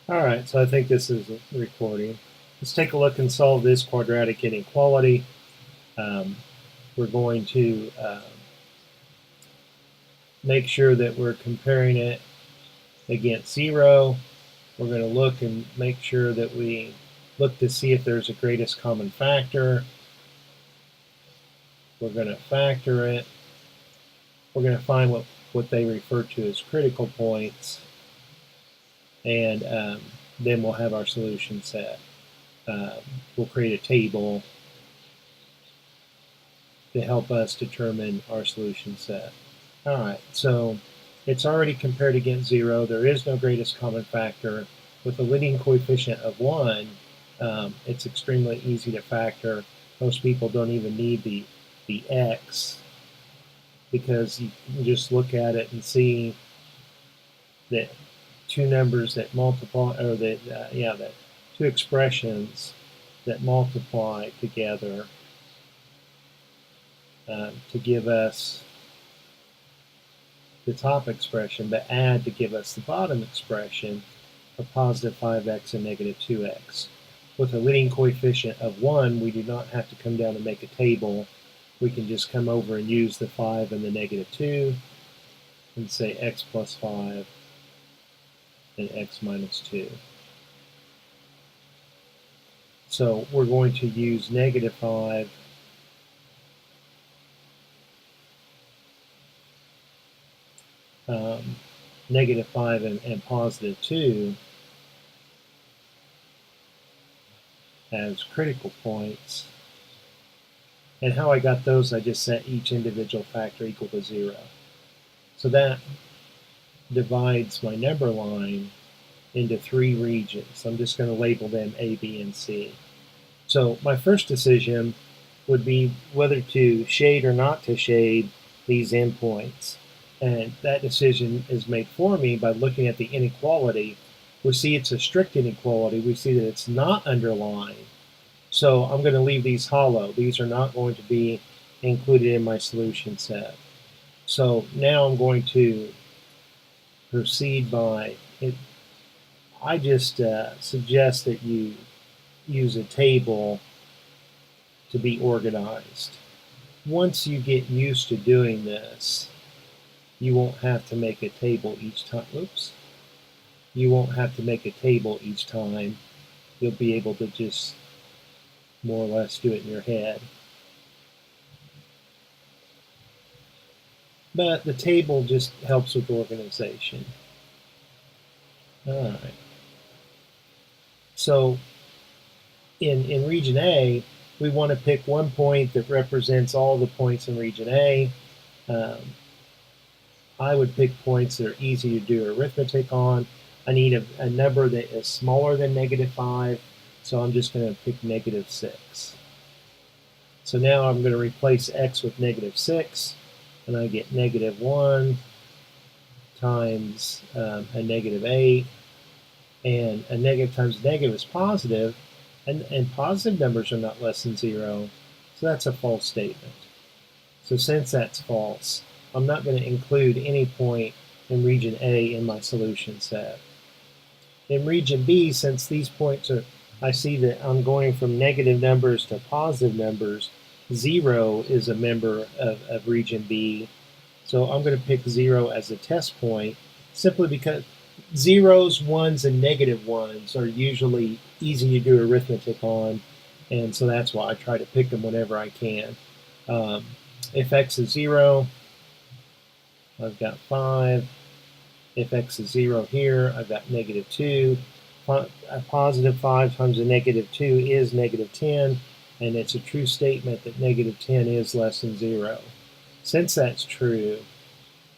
All right, so I think this is recording. Let's take a look and solve this quadratic inequality. Um, we're going to make sure that we're comparing it against 0. We're going to look and make sure that we look to see if there's a greatest common factor. We're going to factor it. We're going to find what they refer to as critical points, and then we'll have our solution set. We'll create a table to help us determine our solution set. All right, so it's already compared against 0. There is no greatest common factor. With a leading coefficient of 1, it's extremely easy to factor. Most people don't even need the x, because you can just look at it and see that two numbers that multiply, or that two expressions that multiply together to give us the top expression, but add to give us the bottom expression of positive 5x and negative 2x. With a leading coefficient of 1, we do not have to come down and make a table. We can just come over and use the 5 and the negative 2 and say x plus 5 and x minus 2. So we're going to use negative 5 negative 5 and positive 2 as critical points. And how I got those, I just set each individual factor equal to 0. So that divides my number line into 3 regions. I'm just going to label them A, B, and C. So my first decision would be whether to shade or not to shade these endpoints. And that decision is made for me by looking at the inequality. We see it's a strict inequality. We see that it's not underlined. So I'm going to leave these hollow. These are not going to be included in my solution set. So now I'm going to proceed by it. I just suggest that you use a table to be organized. Once you get used to doing this, you won't have to make a table each time. Oops. You won't have to make a table each time. You'll be able to just more or less do it in your head. But the table just helps with organization. All right. So in region A, we want to pick one point that represents all the points in region A. I would pick points that are easy to do arithmetic on. I need a number that is smaller than negative 5, so I'm just going to pick negative 6. So now I'm going to replace x with negative 6, and I get negative 1 times a negative 8, and a negative times a negative is positive, and positive numbers are not less than 0, so that's a false statement. So since that's false, I'm not going to include any point in region A in my solution set. In region B, since these points are, I see that I'm going from negative numbers to positive numbers, 0 is a member of region B. So I'm going to pick 0 as a test point, simply because zeros, ones, and negative ones are usually easy to do arithmetic on, and so that's why I try to pick them whenever I can. If x is 0, I've got 5. If x is 0 here, I've got negative 2. A positive 5 times a negative 2 is negative 10, and it's a true statement that negative 10 is less than 0. Since that's true,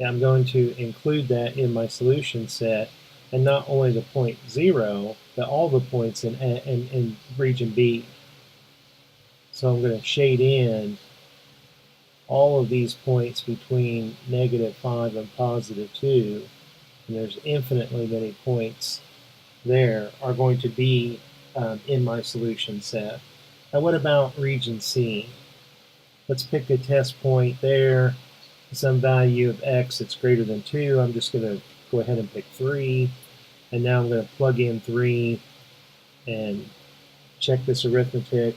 I'm going to include that in my solution set, and not only the point 0, but all the points in region B. So I'm going to shade in all of these points between negative 5 and positive 2, and there's infinitely many points there, are going to be in my solution set. Now what about region C? Let's pick a test point there, some value of x that's greater than 2. I'm just going to go ahead and pick 3. And now I'm going to plug in 3 and check this arithmetic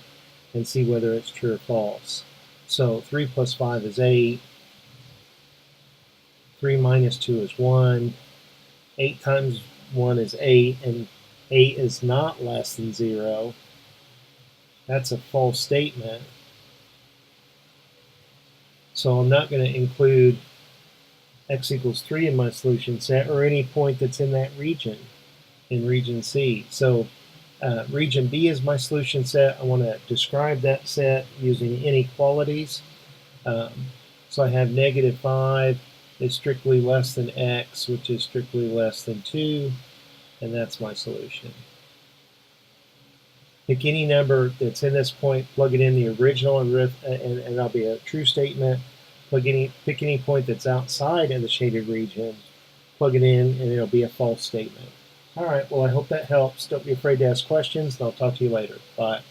and see whether it's true or false. So 3 plus 5 is 8. 3 minus 2 is 1. 8 times 1 is 8, and 8 is not less than 0. That's a false statement. So I'm not going to include x equals 3 in my solution set, or any point that's in that region, in region C. So region B is my solution set. I want to describe that set using inequalities. So I have negative 5 is strictly less than x, which is strictly less than 2, and that's my solution. Pick any number that's in this point, plug it in the original, and that'll be a true statement. Pick any point that's outside of the shaded region, plug it in, and it'll be a false statement. All right, well, I hope that helps. Don't be afraid to ask questions, and I'll talk to you later. Bye.